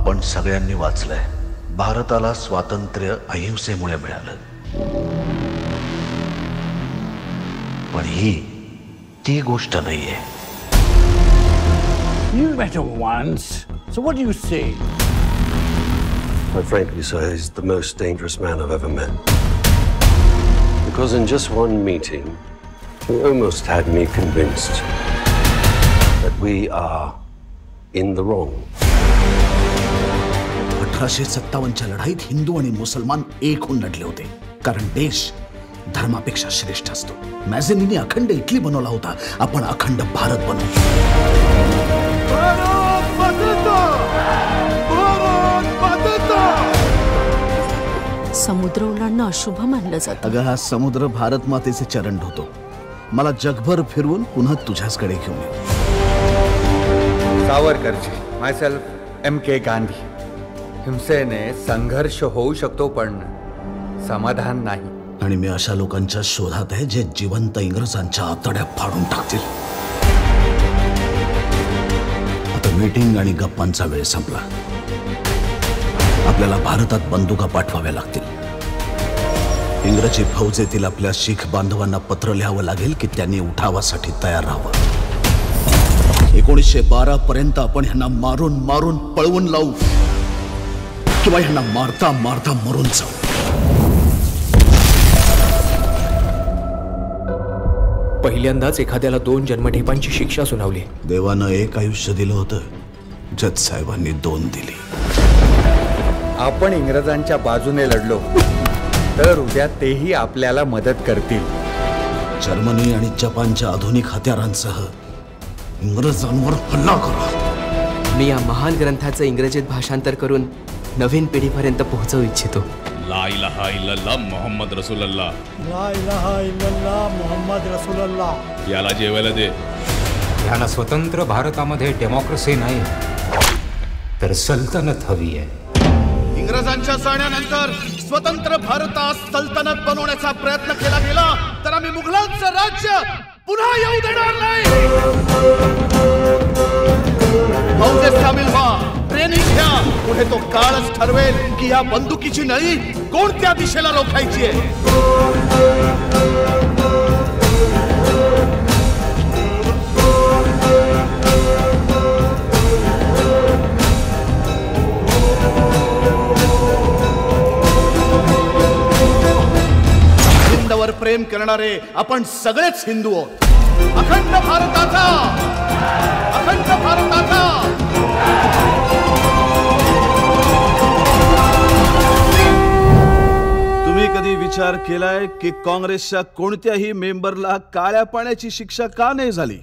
आपण सगळ्यांनी वाचलंय, भारताला स्वातंत्र्य अहिंसेमुळे मिळालं. पण ही ती गोष्ट नाहीये. You met him once, so what do you say? Quite frankly, sir, he's the most dangerous man I've ever met. Because in just one meeting, he almost had me convinced that we are in the wrong. 1857च्या लढाईत हिंदू आणि मुसलमान एक होऊन लढले होते, कारण देश धर्मापेक्षा श्रेष्ठ असतो. मॅझेनीने अखंड इटली बनवला होता, आपण अखंड भारत बनवू. समुद्र ओलांडणं अशुभ मानलं जातं. अगं, हा समुद्र भारत मातेचे चरण धुतो. मला जगभर फिरवून पुन्हा तुझ्याचकडे घेऊन ये. सावरकरजी, मायसेल्फ MK गांधी. हिंसेने संघर्ष होऊ शकतो, पण समाधान नाही. आणि मी अशा लोकांच्या शोधात आहे जे जिवंत इंग्रजांच्या आतड्या फाडून टाकतील. आता मीटिंग आणि गप्पांचा वेळ संपला. आपल्याला भारतात बंदुका पाठवाव्या लागतील. इंग्रजी फौज येथील आपल्या शीख बांधवांना पत्र लिहावं लागेल की त्यांनी उठावासाठी तयार राहावं. 1912 पर्यंत आपण ह्यांना मारून मारून पळवून लावू, किंवा ह्यांना मारता मारता मरून जाऊ. पहिल्यांदाच एखाद्याला 2 जन्मठेपांची शिक्षा सुनावली. देवानं 1 आयुष्य दिलं होतं, जज साहेबांनी 2 दिली. आपण इंग्रजांच्या बाजूने लढलो तर उद्या तेही आपल्याला मदत करतील. जर्मनी आणि जपानच्या आधुनिक हत्यारांसह इंग्रजांवर हल्ला करा. मी या महान ग्रंथाचं इंग्रजीत भाषांतर करून नवीन पिढीपर्यंत पोहोचवू इच्छितो. ला इलाहा इल्लल्लाह मोहम्मद रसूलुल्लाह. ला इलाहा इल्लल्लाह मोहम्मद रसूलुल्लाह. याला जेवायला दे. याला स्वतंत्र भारतामध्ये डेमोक्रेसी नाही तर सल्तनत हवी आहे. इंग्रजांच्या जाण्यानंतर स्वतंत्र भारतात सल्तनत बनवण्याचा प्रयत्न केला गेला तर आम्ही मुघलांचं राज्य पुन्हा येऊ देणार नाही. फौजेत सामील व्हा, ट्रेनिंग घ्या. पुढे तो काळच ठरवेल की या बंदुकीची नळी कोणत्या दिशेला रोखायची आहे. हिंदवर प्रेम करणारे आपण सगळेच हिंदू आहोत. अखंड भारताचा, अखंड भारताचा. तुम्ही कधी विचार केलाय की काँग्रेसच्या कोणत्याही मेंबरला काळ्या पाण्याची शिक्षा का नाही झाली?